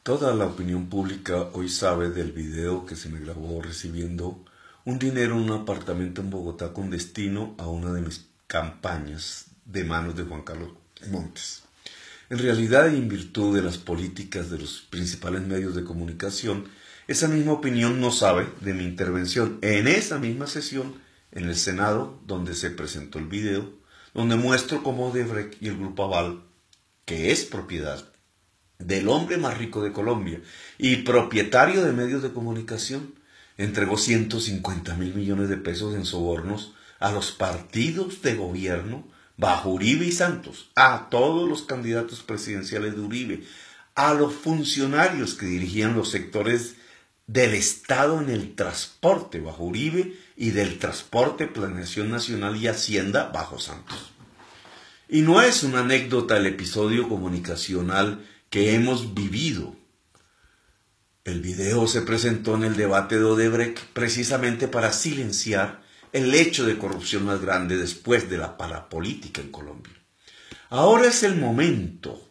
Toda la opinión pública hoy sabe del video que se me grabó recibiendo un dinero en un apartamento en Bogotá con destino a una de mis campañas de manos de Juan Carlos Montes. En realidad, y en virtud de las políticas de los principales medios de comunicación, esa misma opinión no sabe de mi intervención en esa misma sesión en el Senado donde se presentó el video, donde muestro cómo Odebrecht y el Grupo Aval, que es propiedad del hombre más rico de Colombia y propietario de medios de comunicación, entregó 150.000 millones de pesos en sobornos a los partidos de gobierno bajo Uribe y Santos, a todos los candidatos presidenciales de Uribe, a los funcionarios que dirigían los sectores del Estado en el transporte bajo Uribe y del transporte, planeación nacional y hacienda bajo Santos. Y no es una anécdota el episodio comunicacional que hemos vivido. El video se presentó en el debate de Odebrecht precisamente para silenciar el hecho de corrupción más grande después de la parapolítica en Colombia. Ahora es el momento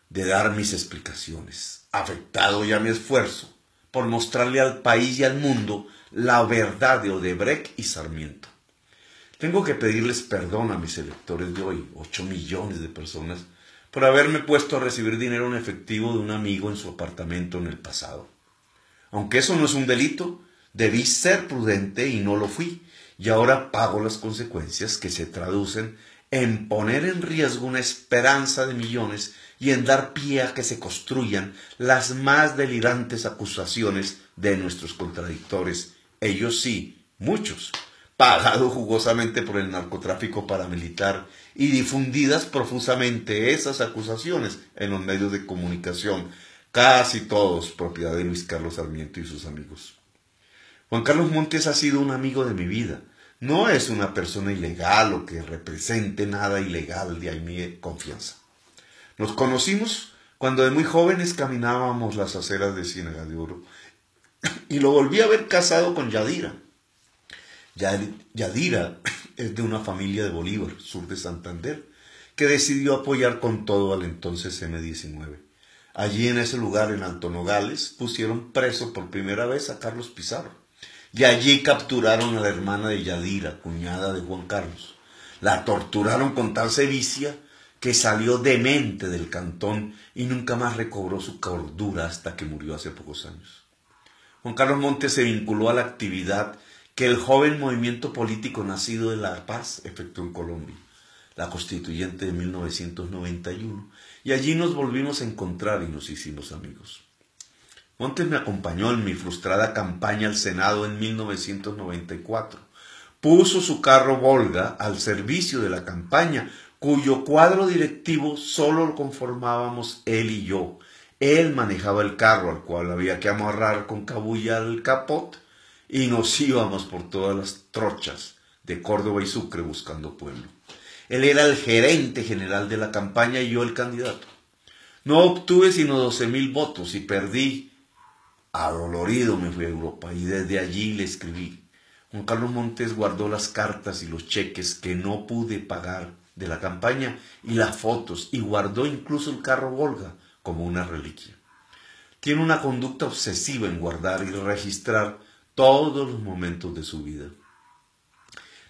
de dar mis explicaciones. Afectado ya mi esfuerzo por mostrarle al país y al mundo la verdad de Odebrecht y Sarmiento. Tengo que pedirles perdón a mis electores de hoy, 8 millones de personas, por haberme puesto a recibir dinero en efectivo de un amigo en su apartamento en el pasado. Aunque eso no es un delito, debí ser prudente y no lo fui, y ahora pago las consecuencias que se traducen en poner en riesgo una esperanza de millones y en dar pie a que se construyan las más delirantes acusaciones de nuestros contradictores, ellos sí, muchos, pagados jugosamente por el narcotráfico paramilitar y difundidas profusamente esas acusaciones en los medios de comunicación, casi todos propiedad de Luis Carlos Sarmiento y sus amigos. Juan Carlos Montes ha sido un amigo de mi vida. No es una persona ilegal o que represente nada ilegal, de ahí mi confianza. Nos conocimos cuando de muy jóvenes caminábamos las aceras de Ciénaga de Oro y lo volví a ver casado con Yadira. Yadira es de una familia de Bolívar, sur de Santander, que decidió apoyar con todo al entonces M-19. Allí en ese lugar, en Alto Nogales, pusieron preso por primera vez a Carlos Pizarro. Y allí capturaron a la hermana de Yadira, cuñada de Juan Carlos. La torturaron con tal sevicia que salió demente del cantón y nunca más recobró su cordura hasta que murió hace pocos años. Juan Carlos Montes se vinculó a la actividad que el joven movimiento político nacido de La Paz efectuó en Colombia, la constituyente de 1991, y allí nos volvimos a encontrar y nos hicimos amigos. Montes me acompañó en mi frustrada campaña al Senado en 1994. Puso su carro Volga al servicio de la campaña, cuyo cuadro directivo solo lo conformábamos él y yo. Él manejaba el carro, al cual había que amarrar con cabulla el capot, y nos íbamos por todas las trochas de Córdoba y Sucre buscando pueblo. Él era el gerente general de la campaña y yo el candidato. No obtuve sino 12.000 votos y perdí. Adolorido me fui a Europa y desde allí le escribí. Juan Carlos Montes guardó las cartas y los cheques que no pude pagar de la campaña y las fotos, y guardó incluso el carro Volga como una reliquia. Tiene una conducta obsesiva en guardar y registrar todos los momentos de su vida.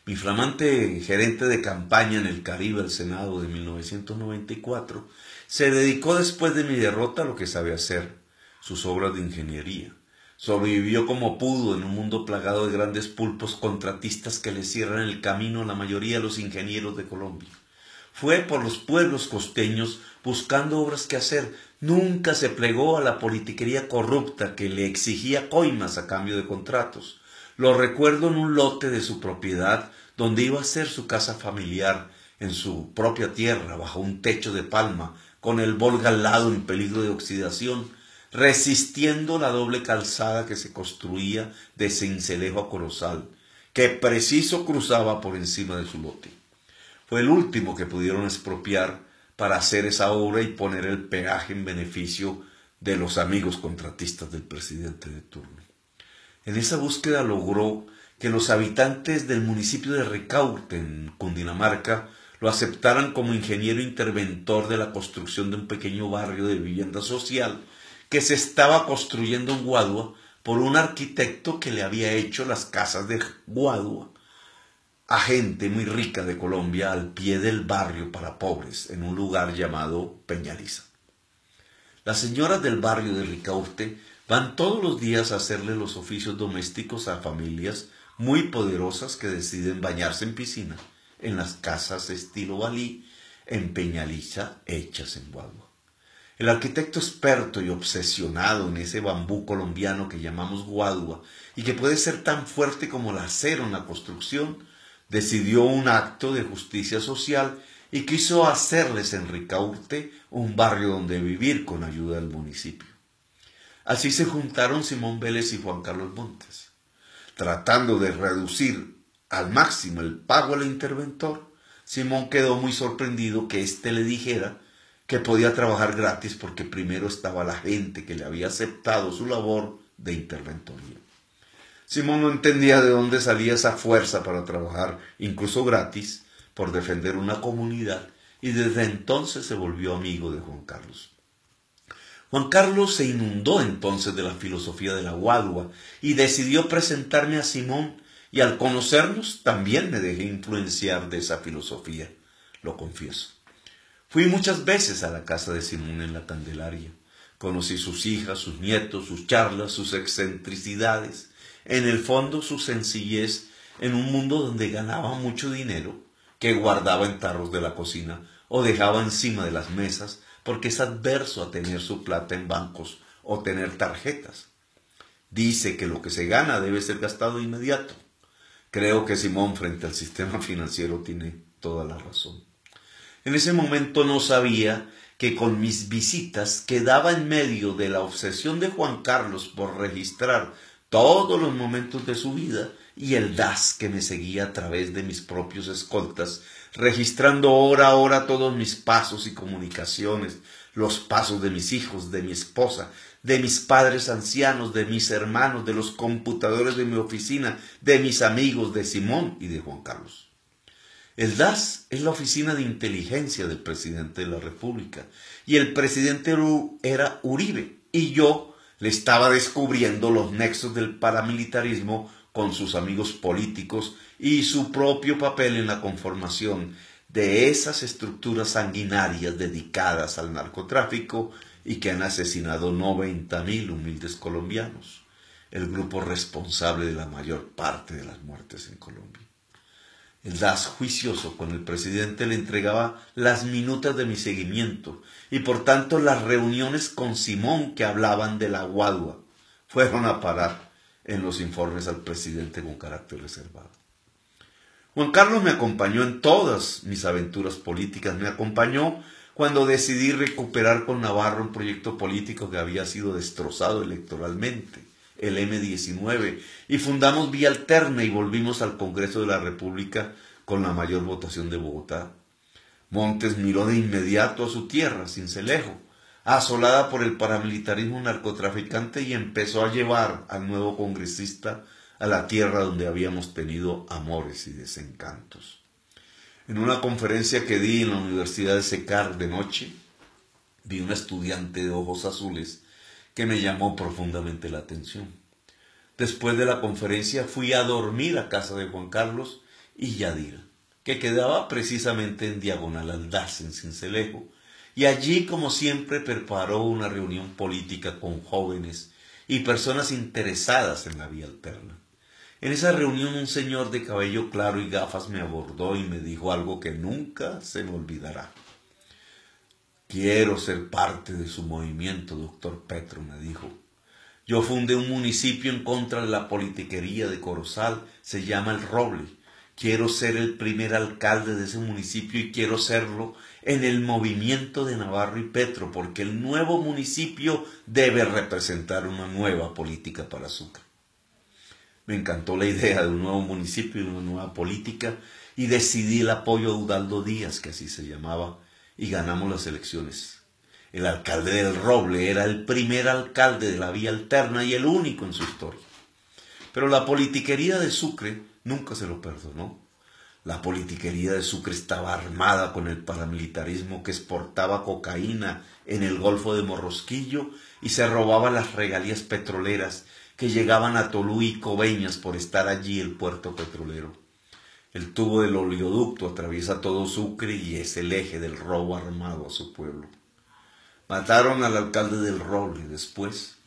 Mi flamante gerente de campaña en el Caribe al Senado de 1994 se dedicó después de mi derrota a lo que sabe hacer, sus obras de ingeniería. Sobrevivió como pudo en un mundo plagado de grandes pulpos contratistas que le cierran el camino a la mayoría de los ingenieros de Colombia. Fue por los pueblos costeños buscando obras que hacer. Nunca se plegó a la politiquería corrupta que le exigía coimas a cambio de contratos. Lo recuerdo en un lote de su propiedad donde iba a ser su casa familiar, en su propia tierra, bajo un techo de palma, con el Volga al lado en peligro de oxidación, resistiendo la doble calzada que se construía de Sincelejo a Corozal, que preciso cruzaba por encima de su lote. Fue el último que pudieron expropiar para hacer esa obra y poner el peaje en beneficio de los amigos contratistas del presidente de turno. En esa búsqueda logró que los habitantes del municipio de Ricaurte, en Cundinamarca, lo aceptaran como ingeniero interventor de la construcción de un pequeño barrio de vivienda social que se estaba construyendo en Guadua por un arquitecto que le había hecho las casas de Guadua a gente muy rica de Colombia al pie del barrio para pobres, en un lugar llamado Peñaliza. Las señoras del barrio de Ricaurte van todos los días a hacerle los oficios domésticos a familias muy poderosas que deciden bañarse en piscina en las casas estilo Balí en Peñaliza hechas en Guadua. El arquitecto experto y obsesionado en ese bambú colombiano que llamamos Guadua y que puede ser tan fuerte como el acero en la construcción, decidió un acto de justicia social y quiso hacerles en Ricaurte un barrio donde vivir con ayuda del municipio. Así se juntaron Simón Vélez y Juan Carlos Montes, tratando de reducir al máximo el pago al interventor. Simón quedó muy sorprendido que éste le dijera que podía trabajar gratis porque primero estaba la gente que le había aceptado su labor de interventoría. Simón no entendía de dónde salía esa fuerza para trabajar, incluso gratis, por defender una comunidad, y desde entonces se volvió amigo de Juan Carlos. Juan Carlos se inundó entonces de la filosofía de la Guadua y decidió presentarme a Simón, y al conocernos también me dejé influenciar de esa filosofía, lo confieso. Fui muchas veces a la casa de Simón en la Candelaria. Conocí sus hijas, sus nietos, sus charlas, sus excentricidades. En el fondo, su sencillez en un mundo donde ganaba mucho dinero, que guardaba en tarros de la cocina o dejaba encima de las mesas, porque es adverso a tener su plata en bancos o tener tarjetas. Dice que lo que se gana debe ser gastado inmediato. Creo que Simón, frente al sistema financiero, tiene toda la razón. En ese momento no sabía que con mis visitas quedaba en medio de la obsesión de Juan Carlos por registrar todos los momentos de su vida y el DAS que me seguía a través de mis propios escoltas, registrando hora a hora todos mis pasos y comunicaciones, los pasos de mis hijos, de mi esposa, de mis padres ancianos, de mis hermanos, de los computadores de mi oficina, de mis amigos, de Simón y de Juan Carlos. El DAS es la oficina de inteligencia del presidente de la República y el presidente era Uribe y yo le estaba descubriendo los nexos del paramilitarismo con sus amigos políticos y su propio papel en la conformación de esas estructuras sanguinarias dedicadas al narcotráfico y que han asesinado 90.000 humildes colombianos, el grupo responsable de la mayor parte de las muertes en Colombia. El DAS, juicioso con el presidente, le entregaba las minutas de mi seguimiento y por tanto las reuniones con Simón que hablaban de la Guadua fueron a parar en los informes al presidente con carácter reservado. Juan Carlos me acompañó en todas mis aventuras políticas, me acompañó cuando decidí recuperar con Navarro un proyecto político que había sido destrozado electoralmente, el M-19, y fundamos Vía Alterna y volvimos al Congreso de la República con la mayor votación de Bogotá. Montes miró de inmediato a su tierra, Sincelejo, asolada por el paramilitarismo narcotraficante, y empezó a llevar al nuevo congresista a la tierra donde habíamos tenido amores y desencantos. En una conferencia que di en la Universidad de Secar de noche, vi una estudiante de ojos azules que me llamó profundamente la atención. Después de la conferencia fui a dormir a casa de Juan Carlos y Yadira, que quedaba precisamente en diagonal al DAS en Sincelejo, y allí, como siempre, preparó una reunión política con jóvenes y personas interesadas en la Vía Alterna. En esa reunión un señor de cabello claro y gafas me abordó y me dijo algo que nunca se me olvidará. Quiero ser parte de su movimiento, doctor Petro, me dijo. Yo fundé un municipio en contra de la politiquería de Corozal, se llama El Roble. Quiero ser el primer alcalde de ese municipio y quiero serlo en el movimiento de Navarro y Petro, porque el nuevo municipio debe representar una nueva política para Sucre. Me encantó la idea de un nuevo municipio y una nueva política y decidí el apoyo a Udaldo Díaz, que así se llamaba, y ganamos las elecciones. El alcalde del Roble era el primer alcalde de la Vía Alterna y el único en su historia. Pero la politiquería de Sucre nunca se lo perdonó. La politiquería de Sucre estaba armada con el paramilitarismo que exportaba cocaína en el Golfo de Morrosquillo y se robaba las regalías petroleras que llegaban a Tolú y Coveñas por estar allí el puerto petrolero. El tubo del oleoducto atraviesa todo Sucre y es el eje del robo armado a su pueblo. Mataron al alcalde del Roble después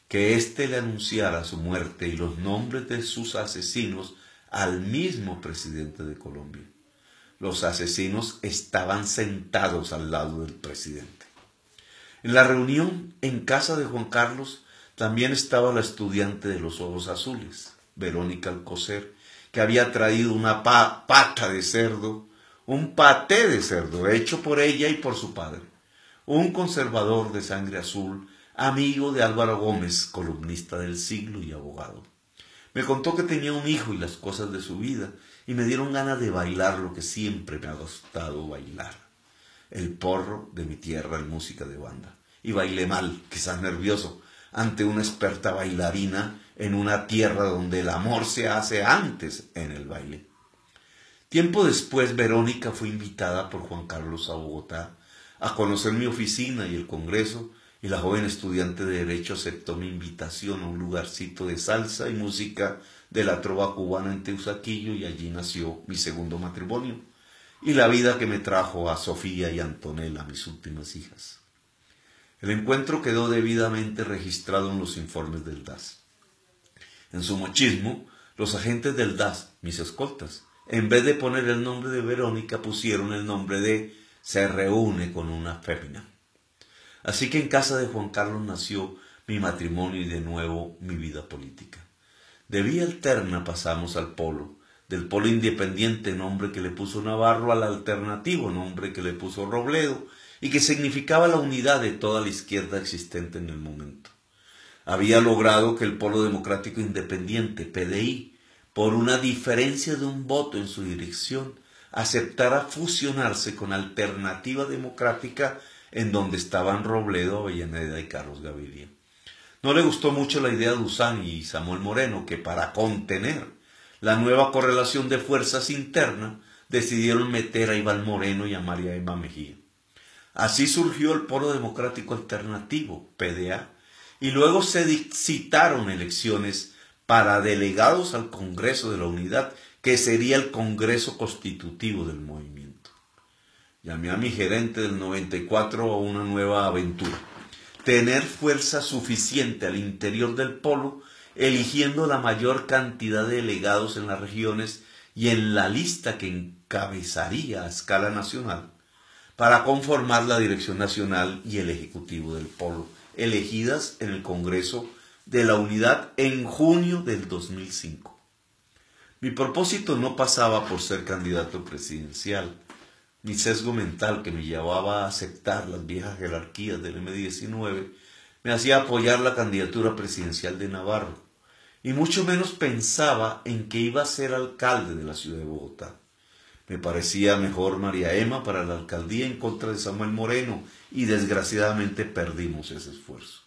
que éste le anunciara su muerte y los nombres de sus asesinos al mismo presidente de Colombia. Los asesinos estaban sentados al lado del presidente. En la reunión en casa de Juan Carlos también estaba la estudiante de los ojos azules, Verónica Alcocer, que había traído una pata de cerdo, un paté de cerdo hecho por ella y por su padre, un conservador de sangre azul, amigo de Álvaro Gómez, columnista del Siglo y abogado. Me contó que tenía un hijo y las cosas de su vida, y me dieron ganas de bailar lo que siempre me ha gustado bailar, el porro de mi tierra en música de banda. Y bailé mal, quizás nervioso, ante una experta bailarina en una tierra donde el amor se hace antes en el baile. Tiempo después, Verónica fue invitada por Juan Carlos a Bogotá a conocer mi oficina y el Congreso, y la joven estudiante de Derecho aceptó mi invitación a un lugarcito de salsa y música de la trova cubana en Teusaquillo, y allí nació mi segundo matrimonio y la vida que me trajo a Sofía y Antonella, mis últimas hijas. El encuentro quedó debidamente registrado en los informes del DAS. En su mochismo, los agentes del DAS, mis escoltas, en vez de poner el nombre de Verónica, pusieron el nombre de "se reúne con una fémina". Así que en casa de Juan Carlos nació mi matrimonio y de nuevo mi vida política. De vía alterna pasamos al polo, del polo independiente, nombre que le puso Navarro, al alternativo, nombre que le puso Robledo, y que significaba la unidad de toda la izquierda existente en el momento. Había logrado que el Polo Democrático Independiente, PDI, por una diferencia de un voto en su dirección, aceptara fusionarse con Alternativa Democrática, en donde estaban Robledo, Avellaneda y Carlos Gaviria. No le gustó mucho la idea de Uzán y Samuel Moreno, que para contener la nueva correlación de fuerzas interna decidieron meter a Iván Moreno y a María Emma Mejía. Así surgió el Polo Democrático Alternativo, PDA, y luego se citaron elecciones para delegados al Congreso de la Unidad, que sería el Congreso Constitutivo del movimiento. Llamé a mi gerente del 94 a una nueva aventura: tener fuerza suficiente al interior del polo, eligiendo la mayor cantidad de delegados en las regiones y en la lista que encabezaría a escala nacional, para conformar la dirección nacional y el ejecutivo del polo, elegidas en el Congreso de la Unidad en junio del 2005. Mi propósito no pasaba por ser candidato presidencial. Mi sesgo mental, que me llevaba a aceptar las viejas jerarquías del M-19, me hacía apoyar la candidatura presidencial de Navarro, y mucho menos pensaba en que iba a ser alcalde de la ciudad de Bogotá. Me parecía mejor María Emma para la alcaldía en contra de Samuel Moreno, y desgraciadamente perdimos ese esfuerzo.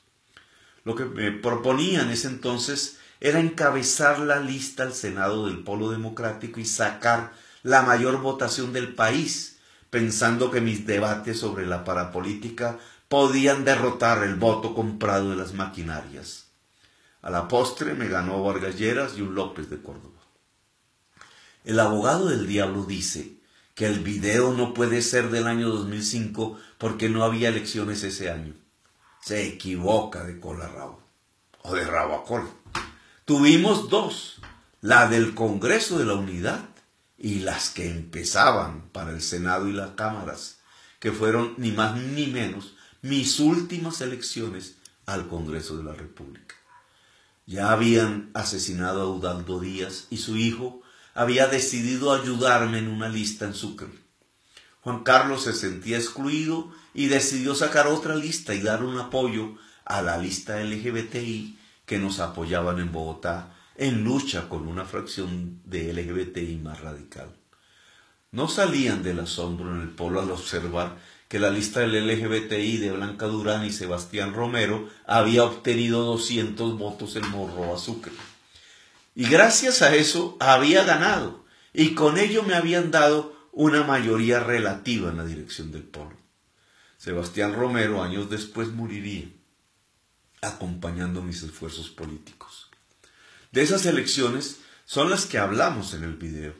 Lo que me proponía en ese entonces era encabezar la lista al Senado del Polo Democrático y sacar la mayor votación del país, pensando que mis debates sobre la parapolítica podían derrotar el voto comprado de las maquinarias. A la postre me ganó Vargas Lleras y un López de Córdoba. El abogado del diablo dice que el video no puede ser del año 2005 porque no había elecciones ese año. Se equivoca de cola a rabo, o de rabo a cola. Tuvimos dos, la del Congreso de la Unidad y las que empezaban para el Senado y las cámaras, que fueron ni más ni menos mis últimas elecciones al Congreso de la República. Ya habían asesinado a Udaldo Díaz y su hijo había decidido ayudarme en una lista en Sucre. Juan Carlos se sentía excluido y decidió sacar otra lista y dar un apoyo a la lista LGBTI que nos apoyaban en Bogotá, en lucha con una fracción de LGBTI más radical. No salían del asombro en el polo al observar que la lista del LGBTI de Blanca Durán y Sebastián Romero había obtenido 200 votos en Morro Sucre. Y gracias a eso había ganado, y con ello me habían dado una mayoría relativa en la dirección del polo. Sebastián Romero años después moriría, acompañando mis esfuerzos políticos. De esas elecciones son las que hablamos en el video.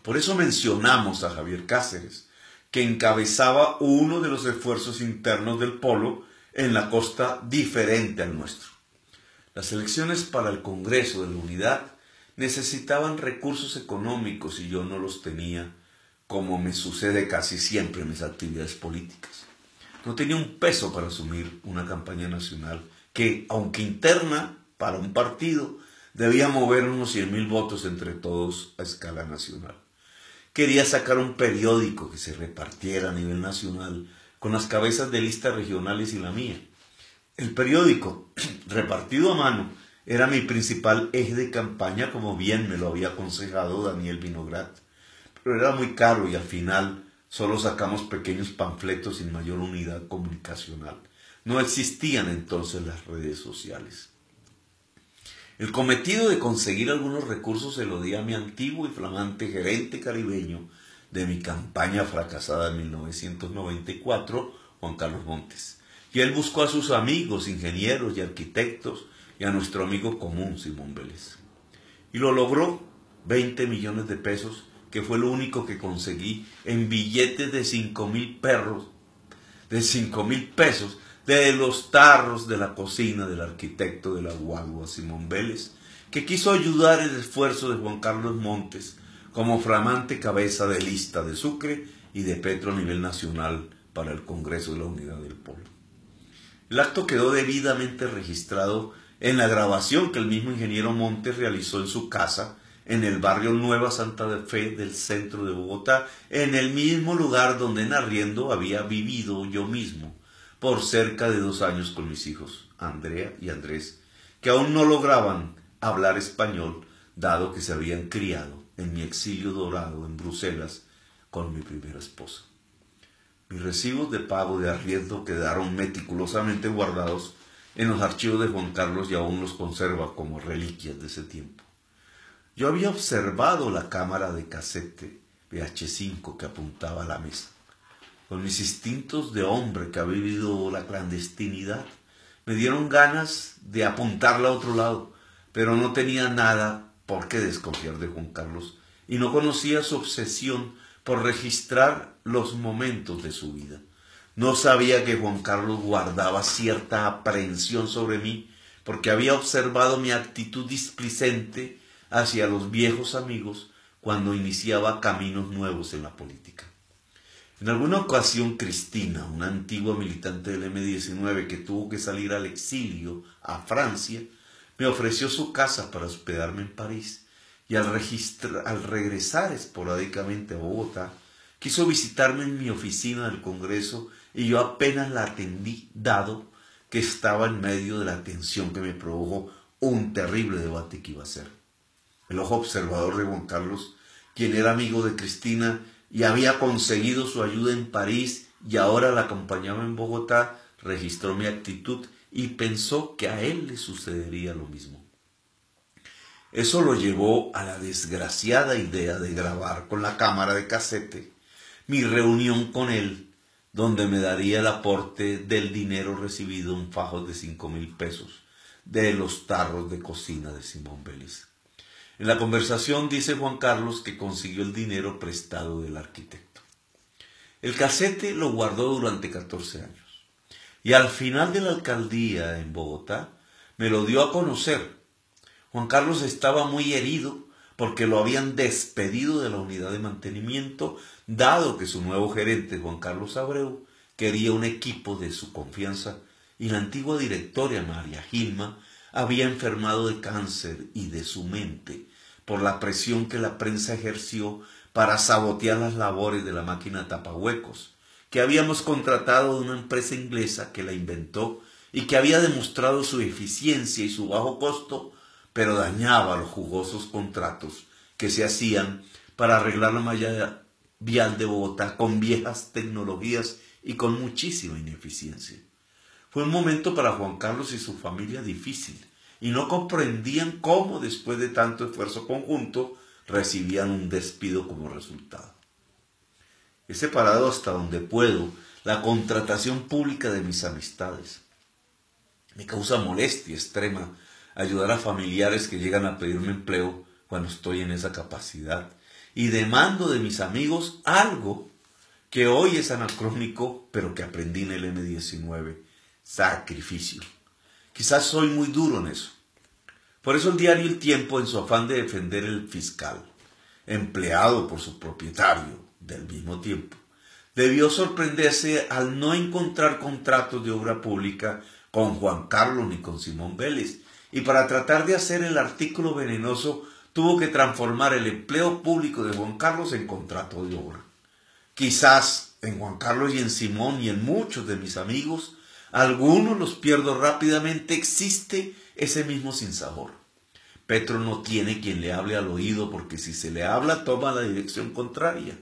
Por eso mencionamos a Javier Cáceres, que encabezaba uno de los esfuerzos internos del polo en la costa diferente al nuestro. Las elecciones para el Congreso de la Unidad necesitaban recursos económicos y yo no los tenía, como me sucede casi siempre en mis actividades políticas. No tenía un peso para asumir una campaña nacional que, aunque interna para un partido, debía mover unos 100,000 votos entre todos a escala nacional. Quería sacar un periódico que se repartiera a nivel nacional con las cabezas de listas regionales y la mía. El periódico, repartido a mano, era mi principal eje de campaña, como bien me lo había aconsejado Daniel Vinograd. Pero era muy caro y al final solo sacamos pequeños panfletos sin mayor unidad comunicacional. No existían entonces las redes sociales. El cometido de conseguir algunos recursos se lo di a mi antiguo y flamante gerente caribeño de mi campaña fracasada en 1994, Juan Carlos Montes. Y él buscó a sus amigos, ingenieros y arquitectos, y a nuestro amigo común, Simón Vélez. Y lo logró, 20 millones de pesos, que fue lo único que conseguí en billetes de 5,000 pesos, de los tarros de la cocina del arquitecto de la guagua Simón Vélez, que quiso ayudar el esfuerzo de Juan Carlos Montes como flamante cabeza de lista de Sucre y de Petro a nivel nacional para el Congreso de la Unidad del Polo. El acto quedó debidamente registrado en la grabación que el mismo ingeniero Montes realizó en su casa en el barrio Nueva Santa Fe del centro de Bogotá, en el mismo lugar donde en arriendo había vivido yo mismo por cerca de 2 años con mis hijos, Andrea y Andrés, que aún no lograban hablar español, dado que se habían criado en mi exilio dorado en Bruselas con mi primera esposa. Mis recibos de pago de arriendo quedaron meticulosamente guardados en los archivos de Juan Carlos y aún los conserva como reliquias de ese tiempo. Yo había observado la cámara de casete VH5 que apuntaba a la mesa. Con mis instintos de hombre que ha vivido la clandestinidad, me dieron ganas de apuntarla a otro lado, pero no tenía nada por qué desconfiar de Juan Carlos y no conocía su obsesión por registrar los momentos de su vida. No sabía que Juan Carlos guardaba cierta aprehensión sobre mí porque había observado mi actitud displicente hacia los viejos amigos cuando iniciaba caminos nuevos en la política. En alguna ocasión Cristina, una antigua militante del M-19 que tuvo que salir al exilio a Francia, me ofreció su casa para hospedarme en París y al regresar esporádicamente a Bogotá, quiso visitarme en mi oficina del Congreso y yo apenas la atendí, dado que estaba en medio de la tensión que me produjo un terrible debate que iba a ser. El ojo observador de Juan Carlos, quien era amigo de Cristina y había conseguido su ayuda en París y ahora la acompañaba en Bogotá, registró mi actitud y pensó que a él le sucedería lo mismo. Eso lo llevó a la desgraciada idea de grabar con la cámara de casete mi reunión con él, donde me daría el aporte del dinero recibido en fajos de 5,000 pesos de los tarros de cocina de Simón Vélez. En la conversación dice Juan Carlos que consiguió el dinero prestado del arquitecto. El casete lo guardó durante 14 años y al final de la alcaldía en Bogotá me lo dio a conocer. Juan Carlos estaba muy herido porque lo habían despedido de la unidad de mantenimiento, dado que su nuevo gerente, Juan Carlos Abreu, quería un equipo de su confianza y la antigua directora, María Gilma, había enfermado de cáncer y de su mente por la presión que la prensa ejerció para sabotear las labores de la máquina tapahuecos, que habíamos contratado de una empresa inglesa que la inventó y que había demostrado su eficiencia y su bajo costo, pero dañaba los jugosos contratos que se hacían para arreglar la malla vial de Bogotá con viejas tecnologías y con muchísima ineficiencia. Fue un momento para Juan Carlos y su familia difícil, y no comprendían cómo, después de tanto esfuerzo conjunto, recibían un despido como resultado. He separado hasta donde puedo la contratación pública de mis amistades. Me causa molestia extrema ayudar a familiares que llegan a pedirme empleo cuando estoy en esa capacidad. Y demando de mis amigos algo que hoy es anacrónico, pero que aprendí en el M19. Sacrificio. Quizás soy muy duro en eso. Por eso el diario El Tiempo, en su afán de defender el fiscal, empleado por su propietario del mismo tiempo, debió sorprenderse al no encontrar contratos de obra pública con Juan Carlos ni con Simón Vélez, y para tratar de hacer el artículo venenoso tuvo que transformar el empleo público de Juan Carlos en contrato de obra. Quizás en Juan Carlos y en Simón y en muchos de mis amigos, algunos los pierdo rápidamente, existe ese mismo sinsabor. Petro no tiene quien le hable al oído porque si se le habla toma la dirección contraria.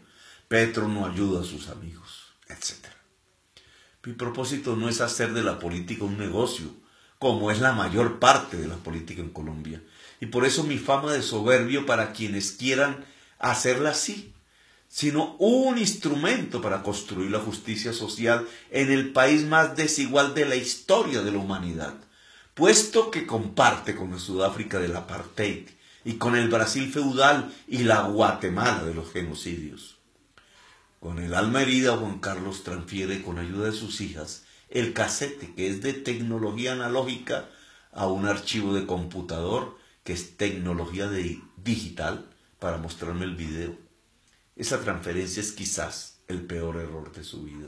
Petro no ayuda a sus amigos, etc. Mi propósito no es hacer de la política un negocio, como es la mayor parte de la política en Colombia. Y por eso mi fama de soberbio para quienes quieran hacerla así, sino un instrumento para construir la justicia social en el país más desigual de la historia de la humanidad, puesto que comparte con el Sudáfrica del apartheid y con el Brasil feudal y la Guatemala de los genocidios. Con el alma herida, Juan Carlos transfiere con ayuda de sus hijas el casete, que es de tecnología analógica, a un archivo de computador, que es tecnología digital, para mostrarme el video. Esa transferencia es quizás el peor error de su vida.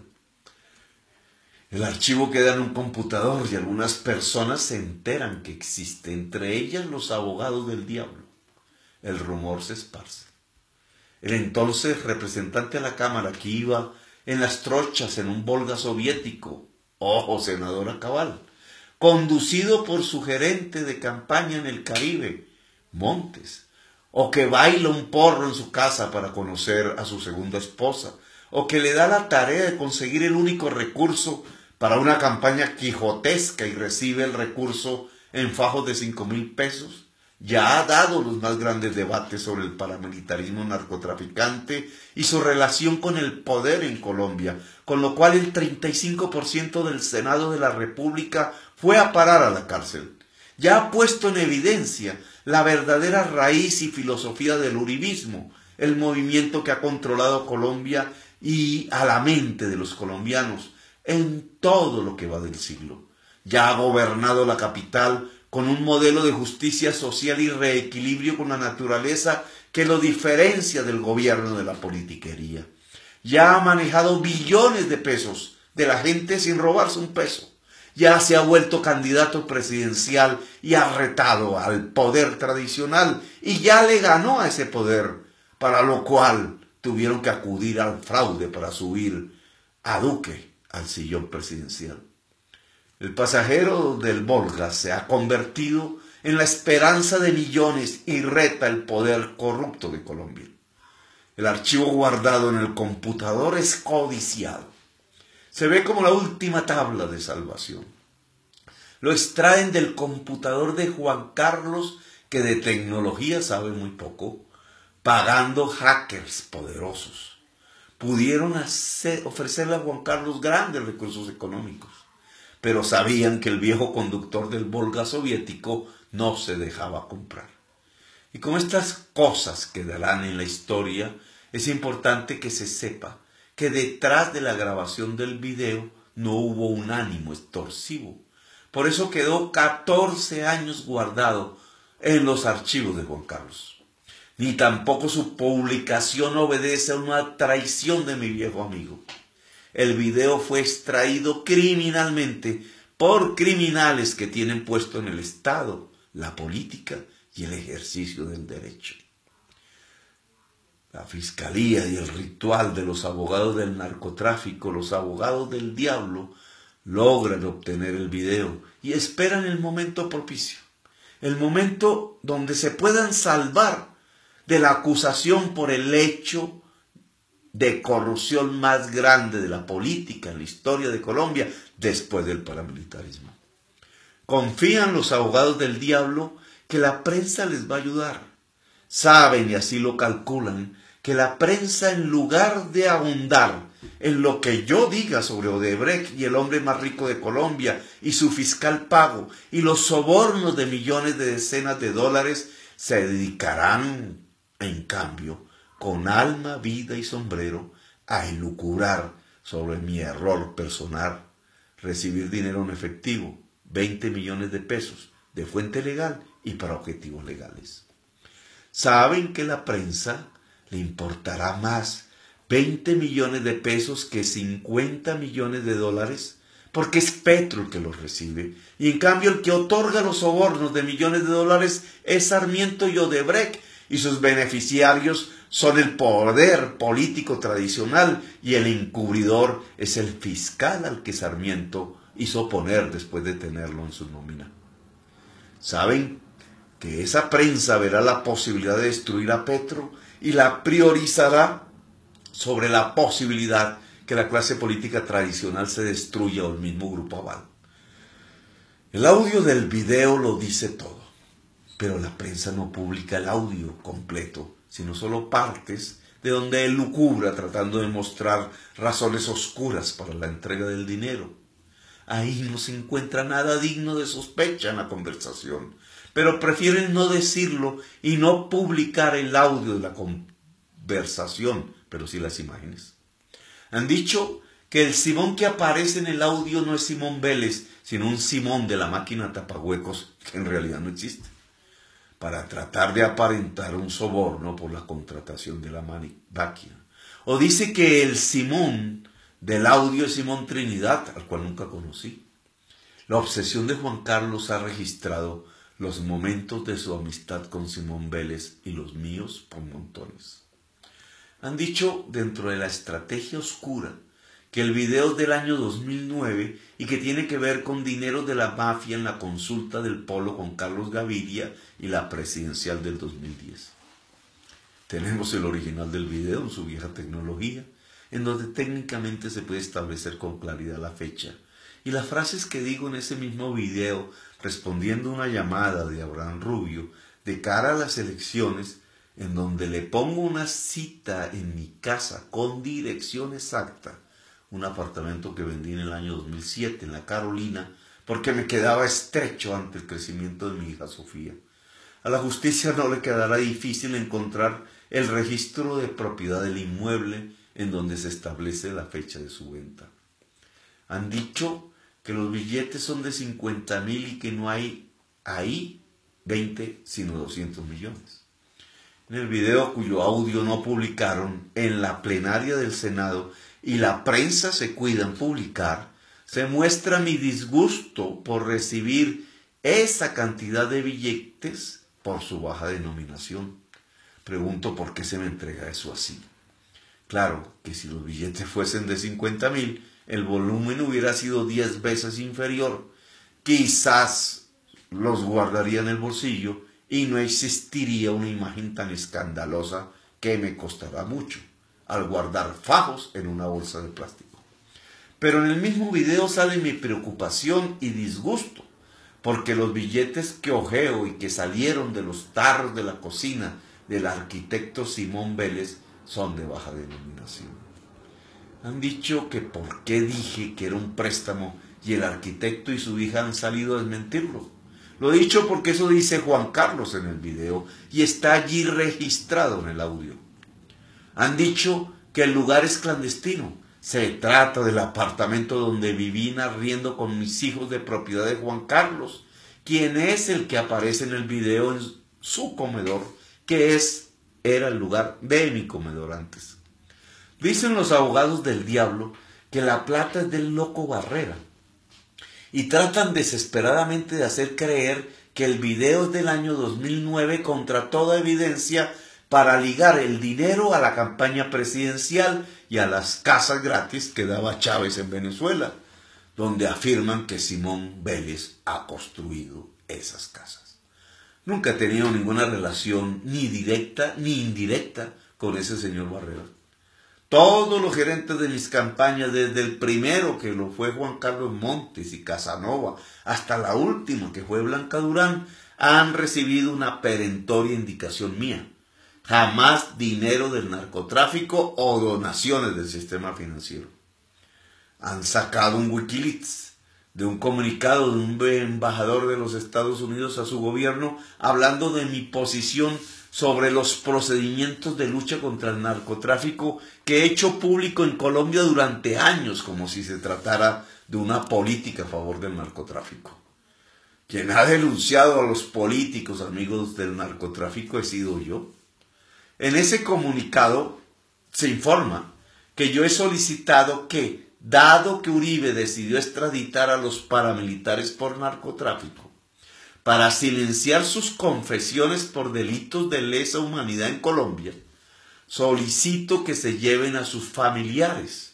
El archivo queda en un computador y algunas personas se enteran que existe, entre ellas los abogados del diablo. El rumor se esparce. El entonces representante a la Cámara, que iba en las trochas en un Volga soviético, ojo, senadora cabal, conducido por su gerente de campaña en el Caribe, Montes, o que baila un porro en su casa para conocer a su segunda esposa, o que le da la tarea de conseguir el único recurso para una campaña quijotesca y recibe el recurso en fajos de 5,000 pesos, ya ha dado los más grandes debates sobre el paramilitarismo narcotraficante y su relación con el poder en Colombia, con lo cual el 35% del Senado de la República fue a parar a la cárcel. Ya ha puesto en evidencia la verdadera raíz y filosofía del uribismo, el movimiento que ha controlado Colombia y a la mente de los colombianos en todo lo que va del siglo. Ya ha gobernado la capital con un modelo de justicia social y reequilibrio con la naturaleza que lo diferencia del gobierno de la politiquería. Ya ha manejado billones de pesos de la gente sin robarse un peso. Ya se ha vuelto candidato presidencial y ha retado al poder tradicional y ya le ganó a ese poder, para lo cual tuvieron que acudir al fraude para subir a Duque al sillón presidencial. El pasajero del Volga se ha convertido en la esperanza de millones y reta el poder corrupto de Colombia. El archivo guardado en el computador es codiciado. Se ve como la última tabla de salvación. Lo extraen del computador de Juan Carlos, que de tecnología sabe muy poco, pagando hackers poderosos. Pudieron ofrecerle a Juan Carlos grandes recursos económicos, pero sabían que el viejo conductor del Volga soviético no se dejaba comprar. Y como estas cosas quedarán en la historia, es importante que se sepa que detrás de la grabación del video no hubo un ánimo extorsivo. Por eso quedó 14 años guardado en los archivos de Juan Carlos. Ni tampoco su publicación obedece a una traición de mi viejo amigo. El video fue extraído criminalmente por criminales que tienen puesto en el Estado, la política y el ejercicio del derecho. La fiscalía y el ritual de los abogados del narcotráfico, los abogados del diablo, logran obtener el video y esperan el momento propicio, el momento donde se puedan salvar de la acusación por el hecho de corrupción más grande de la política en la historia de Colombia después del paramilitarismo. Confían los abogados del diablo que la prensa les va a ayudar. saben, y así lo calculan, que la prensa, en lugar de abundar en lo que yo diga sobre Odebrecht y el hombre más rico de Colombia y su fiscal pago y los sobornos de millones de decenas de dólares, se dedicarán, en cambio, con alma, vida y sombrero, a elucubrar sobre mi error personal, recibir dinero en efectivo, 20 millones de pesos, de fuente legal y para objetivos legales. Saben que la prensa le importará más 20 millones de pesos que 50 millones de dólares, porque es Petro el que los recibe, y en cambio el que otorga los sobornos de millones de dólares es Sarmiento y Odebrecht, y sus beneficiarios son el poder político tradicional, y el encubridor es el fiscal al que Sarmiento hizo poner después de tenerlo en su nómina. Saben que esa prensa verá la posibilidad de destruir a Petro y la priorizará sobre la posibilidad que la clase política tradicional se destruya o el mismo grupo aval. El audio del video lo dice todo, pero la prensa no publica el audio completo, sino solo partes de donde él lucubra tratando de mostrar razones oscuras para la entrega del dinero. Ahí no se encuentra nada digno de sospecha en la conversación, pero prefieren no decirlo y no publicar el audio de la conversación, pero sí las imágenes. Han dicho que el Simón que aparece en el audio no es Simón Vélez, sino un Simón de la máquina tapahuecos que en realidad no existe, para tratar de aparentar un soborno por la contratación de la máquina. O dice que el Simón del audio es Simón Trinidad, al cual nunca conocí. La obsesión de Juan Carlos ha registrado los momentos de su amistad con Simón Vélez y los míos por montones. Han dicho dentro de la estrategia oscura que el video es del año 2009 y que tiene que ver con dinero de la mafia en la consulta del Polo con Carlos Gaviria y la presidencial del 2010. Tenemos el original del video en su vieja tecnología, en donde técnicamente se puede establecer con claridad la fecha. Y las frases que digo en ese mismo video, respondiendo a una llamada de Abraham Rubio, de cara a las elecciones, en donde le pongo una cita en mi casa con dirección exacta, un apartamento que vendí en el año 2007 en la Carolina, porque me quedaba estrecho ante el crecimiento de mi hija Sofía. A la justicia no le quedará difícil encontrar el registro de propiedad del inmueble en donde se establece la fecha de su venta. Han dicho que los billetes son de 50,000 y que no hay ahí 20 sino 200 millones. En el video, cuyo audio no publicaron en la plenaria del Senado y la prensa se cuida en publicar, se muestra mi disgusto por recibir esa cantidad de billetes por su baja denominación. Pregunto por qué se me entrega eso así. Claro que si los billetes fuesen de 50,000, el volumen hubiera sido 10 veces inferior. Quizás los guardaría en el bolsillo y no existiría una imagen tan escandalosa que me costará mucho al guardar fajos en una bolsa de plástico. Pero en el mismo video sale mi preocupación y disgusto, porque los billetes que ojeo y que salieron de los tarros de la cocina del arquitecto Simón Vélez son de baja denominación. Han dicho que por qué dije que era un préstamo y el arquitecto y su hija han salido a desmentirlo. Lo he dicho porque eso dice Juan Carlos en el video y está allí registrado en el audio. Han dicho que el lugar es clandestino. Se trata del apartamento donde viví en arriendo con mis hijos de propiedad de Juan Carlos, quien es el que aparece en el video en su comedor, que era el lugar de mi comedor antes. Dicen los abogados del diablo que la plata es del loco Barrera, y tratan desesperadamente de hacer creer que el video es del año 2009 contra toda evidencia para ligar el dinero a la campaña presidencial y a las casas gratis que daba Chávez en Venezuela, donde afirman que Simón Vélez ha construido esas casas. Nunca he tenido ninguna relación ni directa ni indirecta con ese señor Barrera. Todos los gerentes de mis campañas, desde el primero que lo fue Juan Carlos Montes y Casanova, hasta la última que fue Blanca Durán, han recibido una perentoria indicación mía. Jamás dinero del narcotráfico o donaciones del sistema financiero. Han sacado un Wikileaks de un comunicado de un embajador de los Estados Unidos a su gobierno hablando de mi posición sobre los procedimientos de lucha contra el narcotráfico que he hecho público en Colombia durante años, como si se tratara de una política a favor del narcotráfico. Quien ha denunciado a los políticos amigos del narcotráfico he sido yo. En ese comunicado se informa que yo he solicitado que, dado que Uribe decidió extraditar a los paramilitares por narcotráfico, para silenciar sus confesiones por delitos de lesa humanidad en Colombia, solicito que se lleven a sus familiares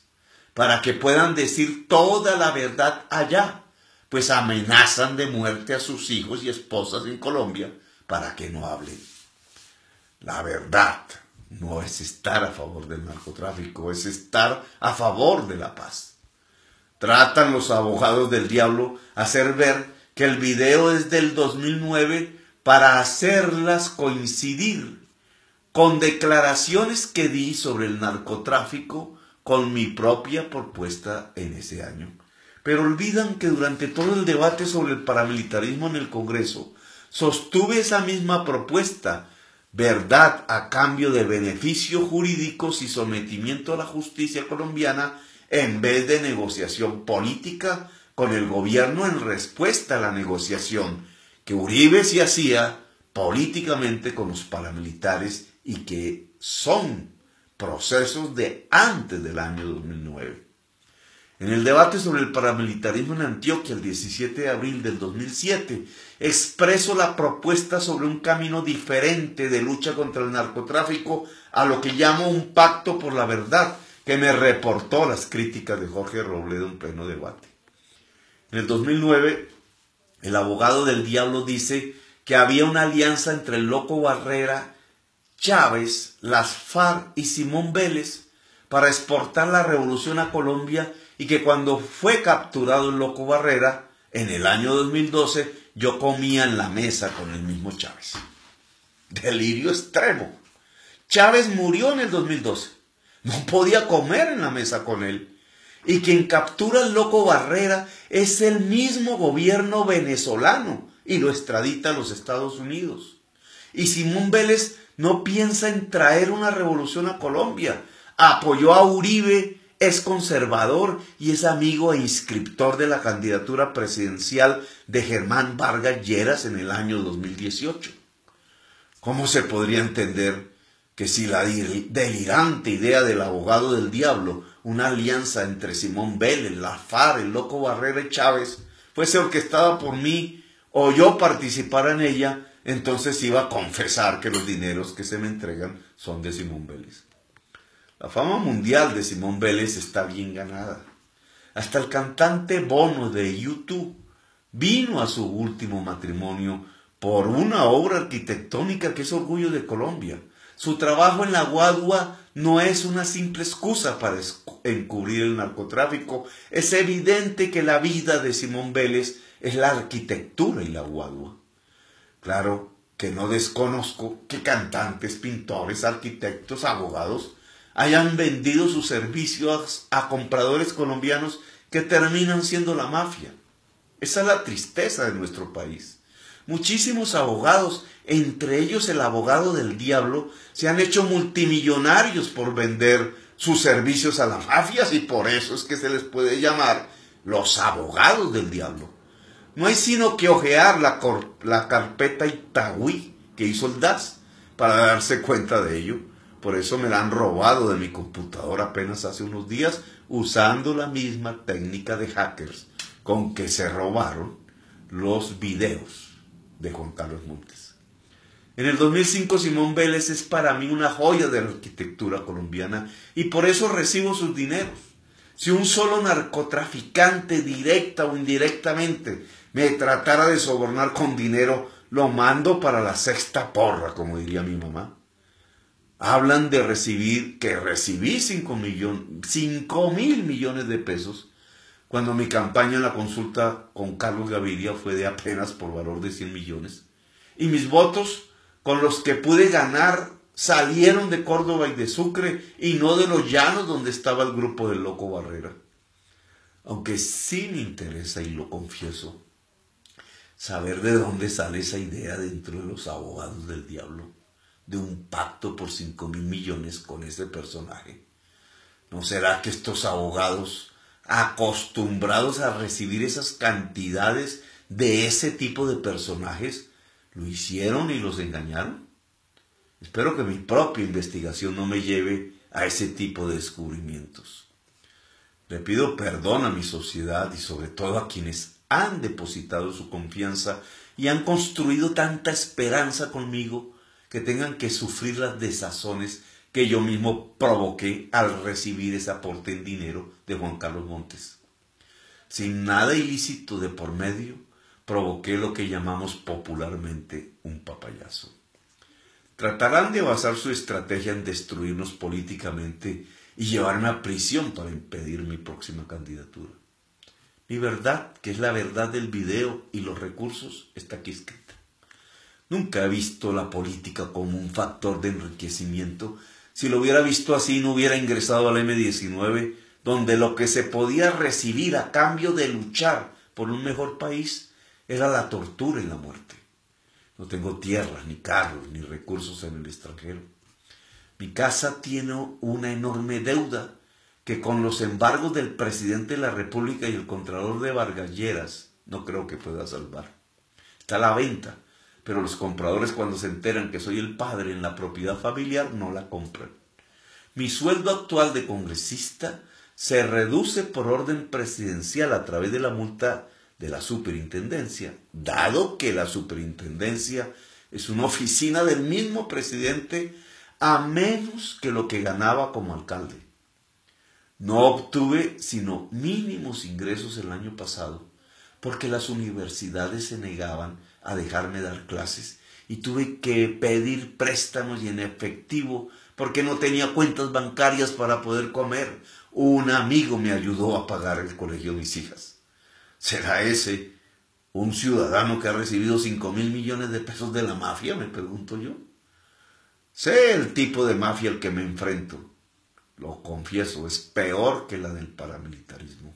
para que puedan decir toda la verdad allá, pues amenazan de muerte a sus hijos y esposas en Colombia para que no hablen. La verdad no es estar a favor del narcotráfico, es estar a favor de la paz. Tratan los abogados del diablo hacer ver que el video es del 2009 para hacerlas coincidir con declaraciones que di sobre el narcotráfico con mi propia propuesta en ese año. Pero olvidan que durante todo el debate sobre el paramilitarismo en el Congreso sostuve esa misma propuesta, verdad a cambio de beneficios jurídicos y sometimiento a la justicia colombiana en vez de negociación política con el gobierno en respuesta a la negociación que Uribe sí hacía políticamente con los paramilitares y que son procesos de antes del año 2009. En el debate sobre el paramilitarismo en Antioquia, el 17 de abril del 2007, expreso la propuesta sobre un camino diferente de lucha contra el narcotráfico a lo que llamo un pacto por la verdad, que me reportó las críticas de Jorge Robledo en pleno debate. En el 2009, el abogado del diablo dice que había una alianza entre el Loco Barrera, Chávez, las FARC y Simón Vélez para exportar la revolución a Colombia y que cuando fue capturado el Loco Barrera, en el año 2012, yo comía en la mesa con el mismo Chávez. Delirio extremo. Chávez murió en el 2012. No podía comer en la mesa con él. Y quien captura al Loco Barrera es el mismo gobierno venezolano y lo extradita a los Estados Unidos. Y Simón Vélez no piensa en traer una revolución a Colombia. Apoyó a Uribe, es conservador y es amigo e inscriptor de la candidatura presidencial de Germán Vargas Lleras en el año 2018. ¿Cómo se podría entender que si la delirante idea del abogado del diablo, una alianza entre Simón Vélez, la FARC, el Loco Barrera y Chávez, fuese orquestada por mí o yo participara en ella, entonces iba a confesar que los dineros que se me entregan son de Simón Vélez? La fama mundial de Simón Vélez está bien ganada. Hasta el cantante Bono de YouTube vino a su último matrimonio por una obra arquitectónica que es orgullo de Colombia. Su trabajo en la Guadua no es una simple excusa para encubrir el narcotráfico. Es evidente que la vida de Simón Vélez es la arquitectura y la Guadua. Claro que no desconozco que cantantes, pintores, arquitectos, abogados hayan vendido sus servicios a compradores colombianos que terminan siendo la mafia. Esa es la tristeza de nuestro país. Muchísimos abogados, entre ellos el abogado del diablo, se han hecho multimillonarios por vender sus servicios a las mafias y por eso es que se les puede llamar los abogados del diablo. No hay sino que ojear la carpeta Itagüí que hizo el DAS para darse cuenta de ello. Por eso me la han robado de mi computadora apenas hace unos días, usando la misma técnica de hackers con que se robaron los videos de Juan Carlos Montes. En el 2005 Simón Vélez es para mí una joya de la arquitectura colombiana y por eso recibo sus dineros. Si un solo narcotraficante, directa o indirectamente, me tratara de sobornar con dinero, lo mando para la sexta porra, como diría mi mamá. Hablan de que recibí 5.000 millones de pesos, cuando mi campaña en la consulta con Carlos Gaviria fue de apenas por valor de 100 millones. Y mis votos, con los que pude ganar salieron de Córdoba y de Sucre y no de los llanos donde estaba el grupo del Loco Barrera. Aunque sí me interesa, y lo confieso, saber de dónde sale esa idea dentro de los abogados del diablo, de un pacto por 5.000 millones con ese personaje. ¿No será que estos abogados, acostumbrados a recibir esas cantidades de ese tipo de personajes, lo hicieron y los engañaron? Espero que mi propia investigación no me lleve a ese tipo de descubrimientos. Le pido perdón a mi sociedad y sobre todo a quienes han depositado su confianza y han construido tanta esperanza conmigo que tengan que sufrir las desazones que yo mismo provoqué al recibir ese aporte en dinero de Juan Carlos Montes. Sin nada ilícito de por medio, provoqué lo que llamamos popularmente un papayazo. Tratarán de basar su estrategia en destruirnos políticamente y llevarme a prisión para impedir mi próxima candidatura. Mi verdad, que es la verdad del video y los recursos, está aquí escrita. Nunca he visto la política como un factor de enriquecimiento. Si lo hubiera visto así, no hubiera ingresado al M-19, donde lo que se podía recibir a cambio de luchar por un mejor país era la tortura y la muerte. No tengo tierras, ni carros, ni recursos en el extranjero. Mi casa tiene una enorme deuda que con los embargos del presidente de la República y el contralor de Vargas Lleras no creo que pueda salvar. Está a la venta, pero los compradores, cuando se enteran que soy el padre en la propiedad familiar, no la compran. Mi sueldo actual de congresista se reduce por orden presidencial a través de la multa de la superintendencia, dado que la superintendencia es una oficina del mismo presidente, a menos que lo que ganaba como alcalde. No obtuve sino mínimos ingresos el año pasado, porque las universidades se negaban a dejarme dar clases y tuve que pedir préstamos y en efectivo porque no tenía cuentas bancarias para poder comer. Un amigo me ayudó a pagar el colegio de mis hijas. ¿Será ese un ciudadano que ha recibido 5.000 millones de pesos de la mafia? Me pregunto yo. Sé el tipo de mafia al que me enfrento. Lo confieso, es peor que la del paramilitarismo.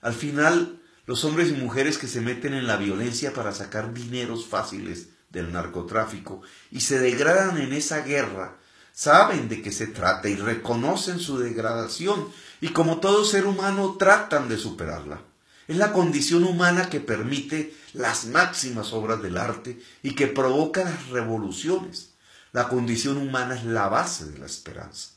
Al final, los hombres y mujeres que se meten en la violencia para sacar dineros fáciles del narcotráfico y se degradan en esa guerra, saben de qué se trata y reconocen su degradación y como todo ser humano tratan de superarla. Es la condición humana que permite las máximas obras del arte y que provoca las revoluciones. La condición humana es la base de la esperanza.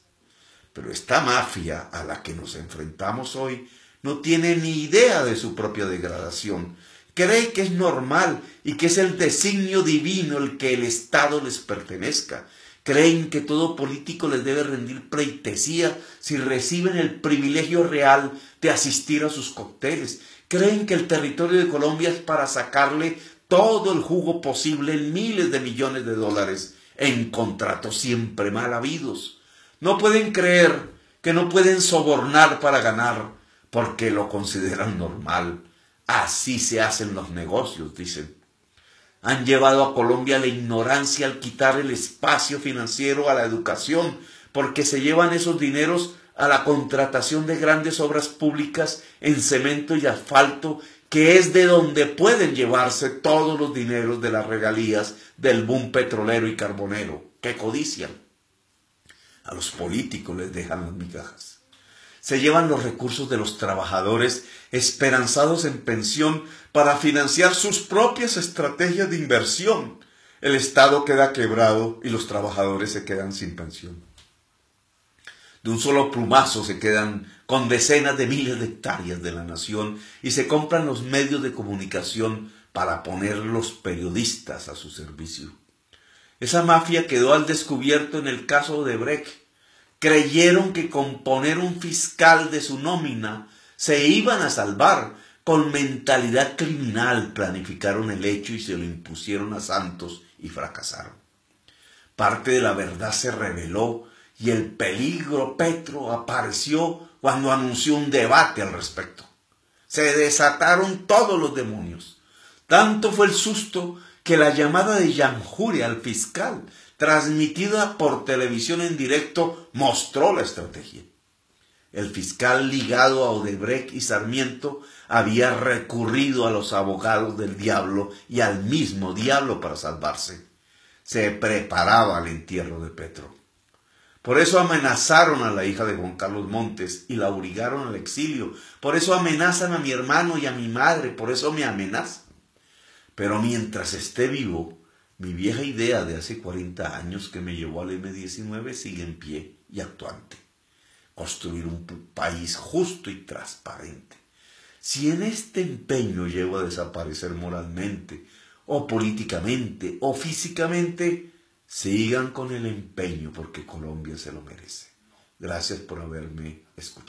Pero esta mafia a la que nos enfrentamos hoy no tiene ni idea de su propia degradación. Cree que es normal y que es el designio divino el que el Estado les pertenezca. Creen que todo político les debe rendir pleitesía si reciben el privilegio real de asistir a sus cócteles. Creen que el territorio de Colombia es para sacarle todo el jugo posible en miles de millones de dólares en contratos siempre mal habidos. No pueden creer que no pueden sobornar para ganar porque lo consideran normal. Así se hacen los negocios, dicen. Han llevado a Colombia a la ignorancia al quitar el espacio financiero a la educación, porque se llevan esos dineros a la contratación de grandes obras públicas en cemento y asfalto, que es de donde pueden llevarse todos los dineros de las regalías del boom petrolero y carbonero, que codician. A los políticos les dejan las migajas. Se llevan los recursos de los trabajadores esperanzados en pensión para financiar sus propias estrategias de inversión. El Estado queda quebrado y los trabajadores se quedan sin pensión. De un solo plumazo se quedan con decenas de miles de hectáreas de la nación y se compran los medios de comunicación para poner los periodistas a su servicio. Esa mafia quedó al descubierto en el caso de Brecht. Creyeron que con poner un fiscal de su nómina se iban a salvar. Con mentalidad criminal planificaron el hecho y se lo impusieron a Santos y fracasaron. Parte de la verdad se reveló y el peligro Petro apareció cuando anunció un debate al respecto. Se desataron todos los demonios. Tanto fue el susto que la llamada de llanjura al fiscal transmitida por televisión en directo, mostró la estrategia. El fiscal ligado a Odebrecht y Sarmiento había recurrido a los abogados del diablo y al mismo diablo para salvarse. Se preparaba al entierro de Petro. Por eso amenazaron a la hija de Juan Carlos Montes y la obligaron al exilio. Por eso amenazan a mi hermano y a mi madre. Por eso me amenazan. Pero mientras esté vivo, mi vieja idea de hace 40 años que me llevó al M-19 sigue en pie y actuante. Construir un país justo y transparente. Si en este empeño llego a desaparecer moralmente, o políticamente, o físicamente, sigan con el empeño porque Colombia se lo merece. Gracias por haberme escuchado.